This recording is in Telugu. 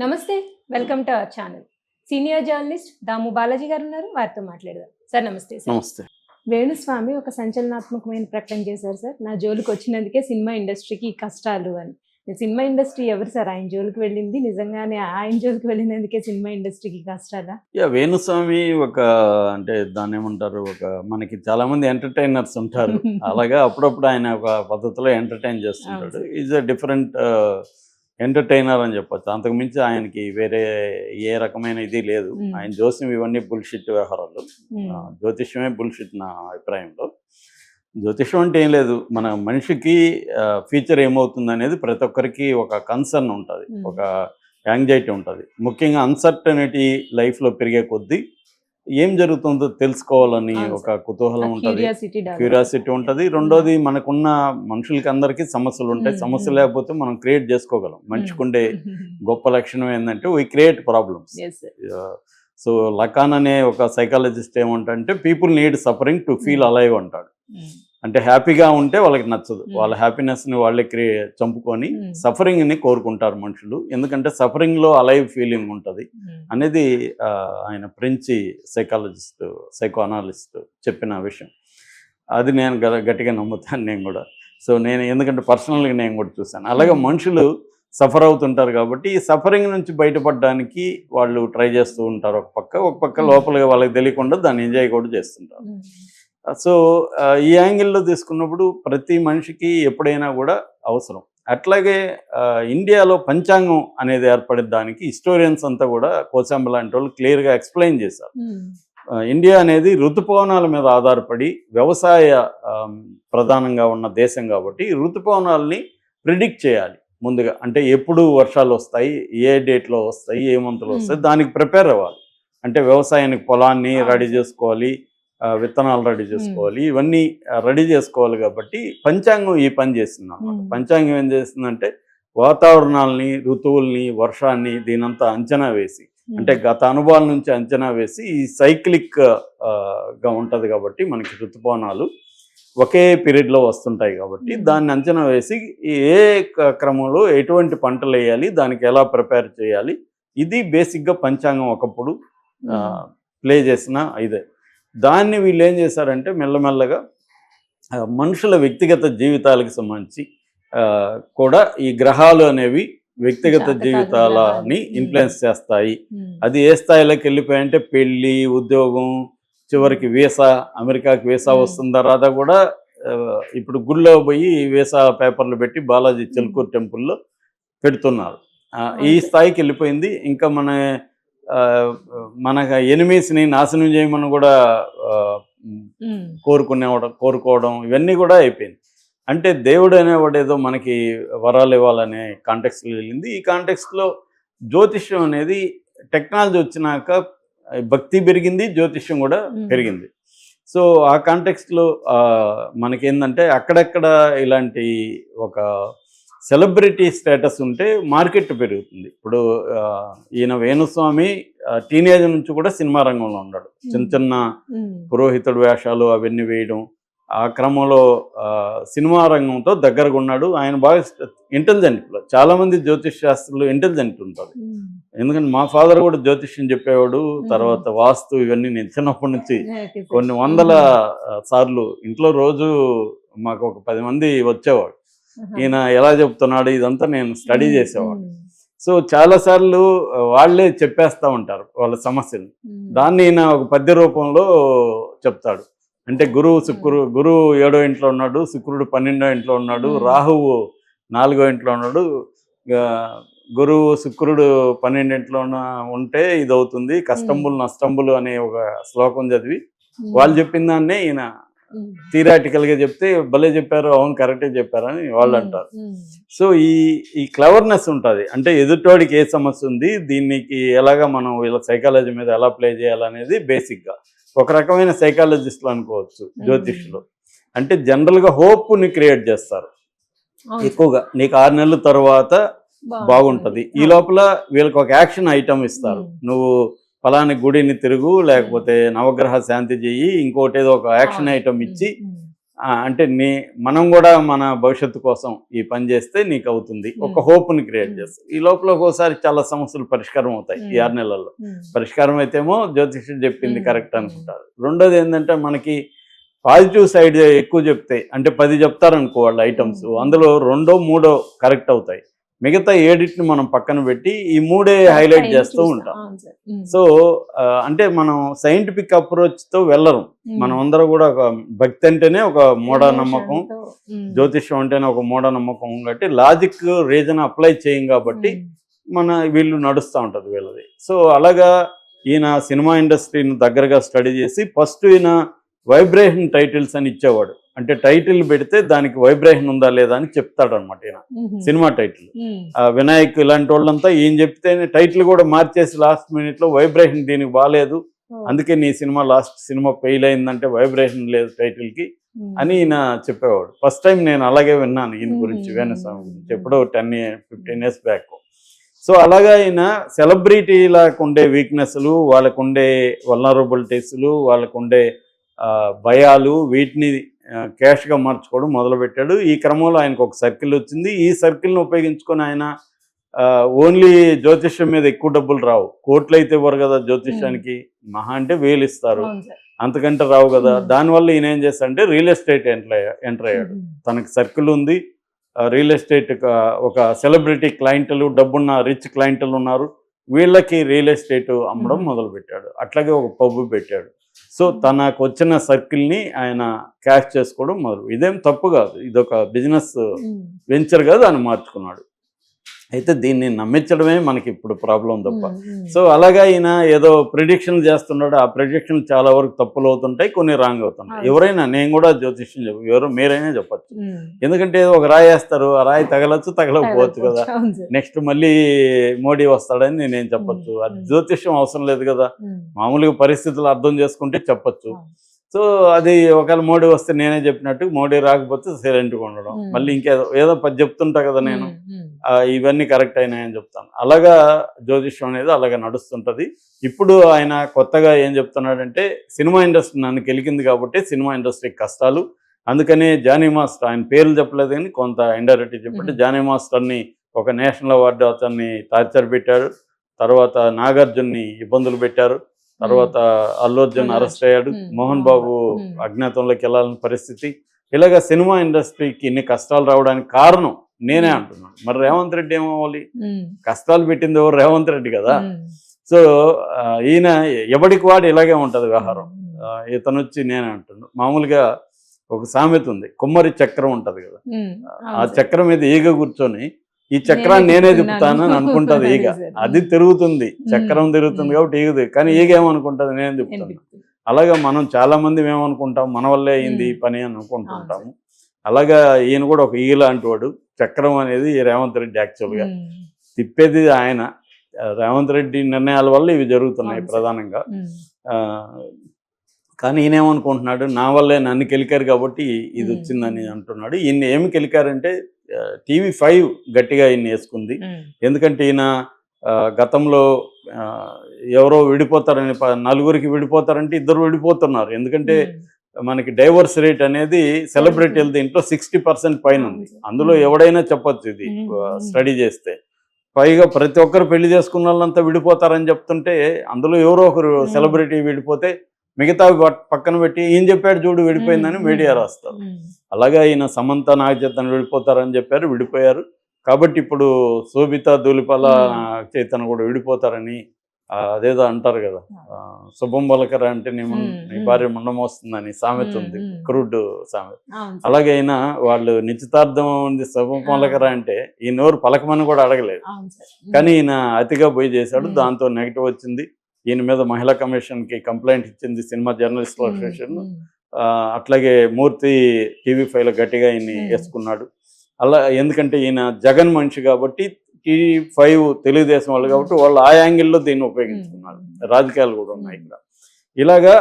నమస్తే. Welcome to our channel. Senior journalist Damu Balaji గారు ఉన్నారు. వారితో మాట్లాడదాం. సార్ నమస్తే సార్. నమస్తే. వేణుస్వామి ఒక సంచలనాత్మకమైన ప్రకటన చేశారు సార్. నా జోలికి వచ్చినందుకే సినిమా ఇండస్ట్రీకి ఈ కష్టాలు అని. సినిమా ఇండస్ట్రీ ఎవరు సార్ ఆయన జోలికి వెళ్ళింది? నిజంగానే ఆయన జోలికి వెళ్ళినందుకే సినిమా ఇండస్ట్రీకి కష్టాలా? వేణుస్వామి అంటే దాన్ని ఏమంటారు, మనకి చాలా మంది ఎంటర్టైనర్స్ ఉంటారు. అలాగా అప్పుడప్పుడు ఆయన ఒక పద్ధతిలో ఎంటర్టైన్ చేస్తుంటాడు. ఈజ్ అ డిఫరెంట్ ఎంటర్టైనర్ అని చెప్పొచ్చు. అంతకుమించి ఆయనకి వేరే ఏ రకమైన ఇది లేదు. ఆయన జోస్యం ఇవన్నీ బుల్షిట్ వ్యవహారాలు. జ్యోతిష్యమే బుల్షిట్ నా అభిప్రాయంలో. జ్యోతిష్యం అంటే ఏం లేదు, మన మనిషికి ఫ్యూచర్ ఏమవుతుంది అనేది ప్రతి ఒక్కరికి ఒక కన్సర్న్ ఉంటుంది, ఒక యాంగ్జైటీ ఉంటుంది. ముఖ్యంగా అన్సర్టనిటీ లైఫ్లో పెరిగే కొద్దీ ఏం జరుగుతుందో తెలుసుకోవాలని ఒక కుతూహలం ఉంటుంది, క్యూరియాసిటీ ఉంటుంది. రెండోది, మనకున్న మనుషులకి అందరికీ సమస్యలు ఉంటాయి. సమస్య లేకపోతే మనం క్రియేట్ చేసుకోగలం. మనిషికుండే గొప్ప లక్షణం ఏంటంటే వీ క్రియేట్ ప్రాబ్లమ్స్. సో లకాన్ అనే ఒక సైకాలజిస్ట్ ఏమంటే people need suffering to feel alive అంటాడు. అంటే హ్యాపీగా ఉంటే వాళ్ళకి నచ్చదు, వాళ్ళ హ్యాపీనెస్ని వాళ్ళే చంపుకొని సఫరింగ్ని కోరుకుంటారు మనుషులు. ఎందుకంటే సఫరింగ్లో అలైవ్ ఫీలింగ్ ఉంటుంది అనేది ఆయన ఫ్రెంచి సైకాలజిస్ట్, సైకో అనాలిస్ట్ చెప్పిన విషయం. అది నేను గట్టిగా నమ్ముతాను నేను కూడా. సో ఎందుకంటే పర్సనల్గా నేను కూడా చూశాను. అలాగే మనుషులు సఫర్ అవుతుంటారు కాబట్టి ఈ సఫరింగ్ నుంచి బయటపడడానికి వాళ్ళు ట్రై చేస్తూ ఉంటారు. ఒక పక్క లోపల వాళ్ళకి తెలియకుండా దాన్ని ఎంజాయ్ కూడా చేస్తుంటారు. సో ఈ యాంగిల్లో తీసుకున్నప్పుడు ప్రతి మనిషికి ఎప్పుడైనా కూడా అవసరం. అట్లాగే ఇండియాలో పంచాంగం అనేది ఏర్పడే దానికి హిస్టోరియన్స్ అంతా కూడా కోసాంబ లాంటి వాళ్ళు క్లియర్గా ఎక్స్ప్లెయిన్ చేశారు. ఇండియా అనేది ఋతుపవనాల మీద ఆధారపడి వ్యవసాయ ప్రధానంగా ఉన్న దేశం కాబట్టి ఋతుపవనాలని ప్రిడిక్ట్ చేయాలి ముందుగా. అంటే ఎప్పుడు వర్షాలు వస్తాయి, ఏ డేట్లో వస్తాయి, ఏ మంత్లో వస్తాయి, దానికి ప్రిపేర్ అవ్వాలి. అంటే వ్యవసాయానికి పొలాన్ని రెడీ చేసుకోవాలి, విత్తనాలు రెడీ చేసుకోవాలి, ఇవన్నీ రెడీ చేసుకోవాలి. కాబట్టి పంచాంగం ఈ పని చేస్తుంది అన్నమాట. పంచాంగం ఏం చేస్తుందంటే వాతావరణాలని, ఋతువుల్ని, వర్షాన్ని దీనంతా అంచనా వేసి, అంటే గత అనుభవాల నుంచి అంచనా వేసి ఈ సైక్లిక్ గా ఉంటుంది కాబట్టి మనకి ఋతుపవనాలు ఒకే పీరియడ్లో వస్తుంటాయి కాబట్టి దాన్ని అంచనా వేసి ఏ క్రమంలో ఎటువంటి పంటలు వేయాలి, దానికి ఎలా ప్రిపేర్ చేయాలి, ఇది బేసిక్గా పంచాంగం ఒకప్పుడు ప్లే చేసిన ఇదే. దాన్ని వీళ్ళు ఏం చేశారంటే మెల్లమెల్లగా మనుషుల వ్యక్తిగత జీవితాలకు సంబంధించి కూడా ఈ గ్రహాలు అనేవి వ్యక్తిగత జీవితాలని ఇన్ఫ్లుయెన్స్ చేస్తాయి. అది ఏ స్థాయిలోకి వెళ్ళిపోయాయంటే పెళ్ళి, ఉద్యోగం, చివరికి వీసా, అమెరికాకి వీసా వస్తున్న తర్వాత కూడా ఇప్పుడు గుళ్ళో పోయి వీసా పేపర్లు పెట్టి బాలాజీ చిలుకూరు టెంపుల్లో పెడుతున్నారు. ఈ స్థాయికి వెళ్ళిపోయింది. ఇంకా మన ఎనిమీస్ని నాశనం చేయమని కూడా కోరుకోవడం ఇవన్నీ కూడా అయిపోయింది. అంటే దేవుడు అనేవాడు ఏదో మనకి వరాలు ఇవ్వాలనే కాంటెక్స్ట్లో వెళ్ళింది. ఈ కాంటెక్స్ట్లో జ్యోతిష్యం అనేది టెక్నాలజీ వచ్చినాక భక్తి పెరిగింది, జ్యోతిష్యం కూడా పెరిగింది. సో ఆ కాంటెక్స్ట్లో మనకేందంటే అక్కడక్కడ ఇలాంటి ఒక సెలబ్రిటీ స్టేటస్ ఉంటే మార్కెట్ పెరుగుతుంది. ఇప్పుడు ఈయన వేణుస్వామి టీనేజ్ నుంచి కూడా సినిమా రంగంలో ఉన్నాడు. చిన్న చిన్న పురోహితుడు వేషాలు అవన్నీ వేయడం, ఆ క్రమంలో సినిమా రంగంతో దగ్గరగా ఉన్నాడు. ఆయన బాగా ఇంటెలిజెంట్. చాలామంది జ్యోతిష్ శాస్త్రులు ఇంటెలిజెంట్ ఉంటారు. ఎందుకంటే మా ఫాదర్ కూడా జ్యోతిష్యం చెప్పేవాడు. తర్వాత వాస్తు ఇవన్నీ నేను చిన్నప్పటి నుంచి కొన్ని వందల సార్లు ఇంట్లో రోజు మాకు ఒక 10 మంది వచ్చేవాడు. ఈయన ఎలా చెప్తున్నాడు ఇదంతా నేను స్టడీ చేసేవాడు. సో చాలాసార్లు వాళ్ళే చెప్పేస్తూ ఉంటారు వాళ్ళ సమస్యలు. దాన్ని ఈయన ఒక పద్య రూపంలో చెప్తాడు. అంటే గురువు 7వ ఇంట్లో ఉన్నాడు, శుక్రుడు 12వ ఇంట్లో ఉన్నాడు, రాహువు 4వ ఇంట్లో ఉన్నాడు, గురువు శుక్రుడు 12 ఇంట్లో ఉంటే ఇది అవుతుంది, కష్టంబులు నష్టంబులు అనే ఒక శ్లోకం చదివి వాళ్ళు చెప్పిన దాన్నే ఈయన థియరాటికల్గా చెప్తే భలే చెప్పారు, అవును కరెక్టే చెప్పారని వాళ్ళు అంటారు. సో ఈ క్లవర్నెస్ ఉంటుంది. అంటే ఎదుటోడికి ఏ సమస్య ఉంది, దీనికి ఎలాగా మనం వీళ్ళ సైకాలజీ మీద ఎలా ప్లే చేయాలనేది బేసిక్గా ఒక రకమైన సైకాలజిస్టులు అనుకోవచ్చు జ్యోతిష్లో. అంటే జనరల్గా హోప్ని క్రియేట్ చేస్తారు ఎక్కువగా. నీకు 6 నెలల తర్వాత బాగుంటుంది, ఈ లోపల వీళ్ళకి ఒక యాక్షన్ ఐటమ్ ఇస్తారు. నువ్వు ఫలాని గుడిని తిరుగు, లేకపోతే నవగ్రహ శాంతి చెయ్యి, ఇంకోటి ఏదో ఒక యాక్షన్ ఐటమ్ ఇచ్చి అంటే మనం కూడా మన భవిష్యత్తు కోసం ఈ పని చేస్తే నీకు అవుతుంది, ఒక హోప్ని క్రియేట్ చేస్తుంది. ఈ లోపల ఒక్కోసారి చాలా సమస్యలు పరిష్కారం అవుతాయి ఈ 6 నెలల్లో. పరిష్కారం అయితేమో జ్యోతిష్యుడు చెప్పింది కరెక్ట్ అనుకుంటారు. రెండోది ఏంటంటే మనకి పాజిటివ్ సైడ్ ఎక్కువ చెప్తే, అంటే 10 చెప్తారనుకో వాళ్ళ ఐటమ్స్, అందులో 2, 3 కరెక్ట్ అవుతాయి. మిగతా 7ని మనం పక్కన పెట్టి ఈ 3 హైలైట్ చేస్తూ ఉంటాం. సో అంటే మనం సైంటిఫిక్ అప్రోచ్తో వెళ్ళరు. మనం అందరూ కూడా ఒక భక్తి అంటేనే ఒక మూఢనమ్మకం, జ్యోతిష్యం అంటేనే ఒక మూఢనమ్మకం కాబట్టి లాజిక్ రీజన్ అప్లై చేయం కాబట్టి వీళ్ళు నడుస్తూ ఉంటుంది వీళ్ళది. సో అలాగా ఈయన సినిమా ఇండస్ట్రీని దగ్గరగా స్టడీ చేసి ఫస్ట్ ఈయన వైబ్రేషన్ టైటిల్స్ అని ఇచ్చేవాడు. అంటే టైటిల్ పెడితే దానికి వైబ్రేషన్ ఉందా లేదా అని చెప్తాడు అనమాట ఈయన. సినిమా టైటిల్ వినాయక్ ఇలాంటి వాళ్ళంతా ఈయన చెప్తే టైటిల్ కూడా మార్చేసి లాస్ట్ మినిట్లో వైబ్రేషన్ దీనికి బాగాలేదు, అందుకే నీ లాస్ట్ సినిమా ఫెయిల్ అయిందంటే వైబ్రేషన్ లేదు టైటిల్కి అని ఈయన చెప్పేవాడు. ఫస్ట్ టైం నేను అలాగే విన్నాను ఈయన గురించి, వేణుస్వామి గురించి, ఎప్పుడో 10-15 years బ్యాక్. సో అలాగా ఈయన సెలబ్రిటీలకు ఉండే వీక్నెస్లు, వాళ్ళకు ఉండే వల్నరబిలిటీస్లు, వాళ్ళకు ఉండే భయాలు, వీటిని క్యాష్గా మార్చుకోవడం మొదలుపెట్టాడు. ఈ క్రమంలో ఆయనకు ఒక సర్కిల్ వచ్చింది. ఈ సర్కిల్ని ఉపయోగించుకొని ఆయన ఓన్లీ జ్యోతిష్యం మీద ఎక్కువ డబ్బులు రావు, కోట్లు అయితే ఇవ్వరు కదా జ్యోతిష్యానికి, మహా అంటే 1000 ఇస్తారు, అంతకంటే రావు కదా. దానివల్ల ఈయన ఏం చేస్తాడంటే రియల్ ఎస్టేట్ ఎంటర్ అయ్యాడు. తనకి సర్కిల్ ఉంది, రియల్ ఎస్టేట్ ఒక సెలబ్రిటీ క్లయింట్లు, డబ్బున్న రిచ్ క్లయింట్లు ఉన్నారు, వీళ్ళకి రియల్ ఎస్టేట్ అమ్మడం మొదలుపెట్టాడు. అట్లాగే ఒక పబ్బు పెట్టాడు. సో తనకు వచ్చిన సర్కిల్ని ఆయన క్యాష్ చేసుకోవడం మొదలు. ఇదేం తప్పు కాదు, ఇదొక బిజినెస్ వెంచర్గా దాన్ని మార్చుకున్నాడు. అయితే దీన్ని నమ్మించడమే మనకి ఇప్పుడు ప్రాబ్లం తప్ప. సో అలాగా ఈయన ఏదో ప్రిడిక్షన్ చేస్తున్నాడు. ఆ ప్రిడిక్షన్ చాలా వరకు తప్పులు అవుతుంటాయి, కొన్ని రాంగ్ అవుతుంటాయి. ఎవరైనా, నేను కూడా జ్యోతిష్యం ఎవరు మీరైనా చెప్పచ్చు. ఎందుకంటే ఒక రాయి వేస్తారు, ఆ రాయి తగలచ్చు, తగలకపోవచ్చు కదా. నెక్స్ట్ మళ్ళీ మోడీ వస్తాడని నేనేం చెప్పచ్చు. అది జ్యోతిష్యం అవసరం లేదు కదా, మామూలుగా పరిస్థితులు అర్థం చేసుకుంటే చెప్పచ్చు. సో అది ఒకవేళ మోడీ వస్తే నేనే చెప్పినట్టు, మోడీ రాకపోతే సైలెంట్గా ఉండడం, మళ్ళీ ఏదో చెప్తుంటా కదా నేను, ఇవన్నీ కరెక్ట్ అయినాయని చెప్తాను. అలాగా జ్యోతిష్యం అనేది అలాగా నడుస్తుంటుంది. ఇప్పుడు ఆయన కొత్తగా ఏం చెప్తున్నాడంటే, సినిమా ఇండస్ట్రీ నన్ను గెలికింది కాబట్టి సినిమా ఇండస్ట్రీ కష్టాలు, అందుకనే జానీ మాస్టర్, ఆయన పేర్లు చెప్పలేదు కానీ కొంత ఇండైరెక్ట్ చెప్పంటే, జానీ మాస్టర్ని ఒక నేషనల్ అవార్డు అతన్ని టార్చర్ పెట్టాడు, తర్వాత నాగార్జున్ని ఇబ్బందులు పెట్టారు, తర్వాత అల్లు అర్జున్ అరెస్ట్ అయ్యాడు, మోహన్ బాబు అజ్ఞాతంలోకి వెళ్ళాలని పరిస్థితి. ఇలాగ సినిమా ఇండస్ట్రీకి ఇన్ని కష్టాలు రావడానికి కారణం నేనే అంటున్నాను. మరి రేవంత్ రెడ్డి ఏమవ్వాలి? కష్టాలు పెట్టింది ఎవరు? రేవంత్ రెడ్డి కదా. సో ఈయన ఎవడికి వాడు ఇలాగే ఉంటుంది వ్యవహారం. ఇతను వచ్చి నేనే అంటున్నాను. మామూలుగా ఒక సామెత ఉంది, కుమ్మరి చక్రం ఉంటుంది కదా, ఆ చక్రం మీద ఈగ కూర్చొని ఈ చక్రాన్ని నేనే తిప్పుతానని అనుకుంటుంది ఈగ. అది తిరుగుతుంది, చక్రం తిరుగుతుంది కాబట్టి ఈగది, కానీ ఈగ ఏమనుకుంటుంది, నేను తిప్పుతాను. అలాగా మనం చాలా మంది ఏమనుకుంటాం, మన వల్లే అయింది ఈ పని అని అనుకుంటుంటాము. అలాగా ఈయన కూడా ఒక ఈగ లాంటి వాడు. చక్రం అనేది రేవంత్ రెడ్డి యాక్చువల్గా తిప్పేది ఆయన. రేవంత్ రెడ్డి నిర్ణయాల వల్ల ఇవి జరుగుతున్నాయి ప్రధానంగా. కానీ ఈయనేమనుకుంటున్నాడు, నా వల్లే నన్ను కెలికారు కాబట్టి ఇది వచ్చిందని అంటున్నాడు. ఈయన ఏమి కెలికారంటే TV5 గట్టిగా ఈయన వేసుకుంది. ఎందుకంటే ఈయన గతంలో ఎవరో విడిపోతారని, 4 విడిపోతారంటే 2 విడిపోతున్నారు. ఎందుకంటే మనకి డైవర్స్ రేట్ అనేది సెలబ్రిటీల దీంట్లో 60% పైన ఉంది. అందులో ఎవడైనా చెప్పొచ్చు ఇది స్టడీ చేస్తే. పైగా ప్రతి ఒక్కరు పెళ్లి చేసుకున్న వాళ్ళంతా విడిపోతారని చెప్తుంటే, అందులో ఎవరో ఒకరు సెలబ్రిటీ విడిపోతే మిగతా పక్కన పెట్టి ఈయన చెప్పాడు చూడు విడిపోయిందని మీడియా రాస్తారు. అలాగే ఈయన సమంత నాగచైతన్య విడిపోతారని చెప్పారు, విడిపోయారు. కాబట్టి ఇప్పుడు శోభిత ధూళిపాల చైతన్య కూడా విడిపోతారని అదేదో అంటారు కదా, శుభం పలకర అంటే నీ భార్య ముండం వస్తుందని సామెత ఉంది, క్రూడ్ సామెత. అలాగే అయినా వాళ్ళు నిశ్చితార్థం ఉంది శుభం పలకర అంటే ఈ నోరు పలకమని కూడా అడగలేదు, కానీ ఈయన అతిగా పోయి చేశాడు. దాంతో నెగిటివ్ వచ్చింది. ఈయన మీద మహిళా కమిషన్కి కంప్లైంట్ ఇచ్చింది సినిమా జర్నలిస్టుల అసోసియేషన్. అట్లాగే మూర్తి TV5లో గట్టిగా ఈయన్ని వేసుకున్నాడు. అలా ఎందుకంటే ఈయన జగన్ మనిషి కాబట్టి, TV5 తెలుగుదేశం వాళ్ళు కాబట్టి వాళ్ళు ఆ యాంగిల్లో దీన్ని ఉపయోగించుకున్నారు. రాజకీయాలు కూడా ఉన్నాయి ఇక్కడ. ఇలాగా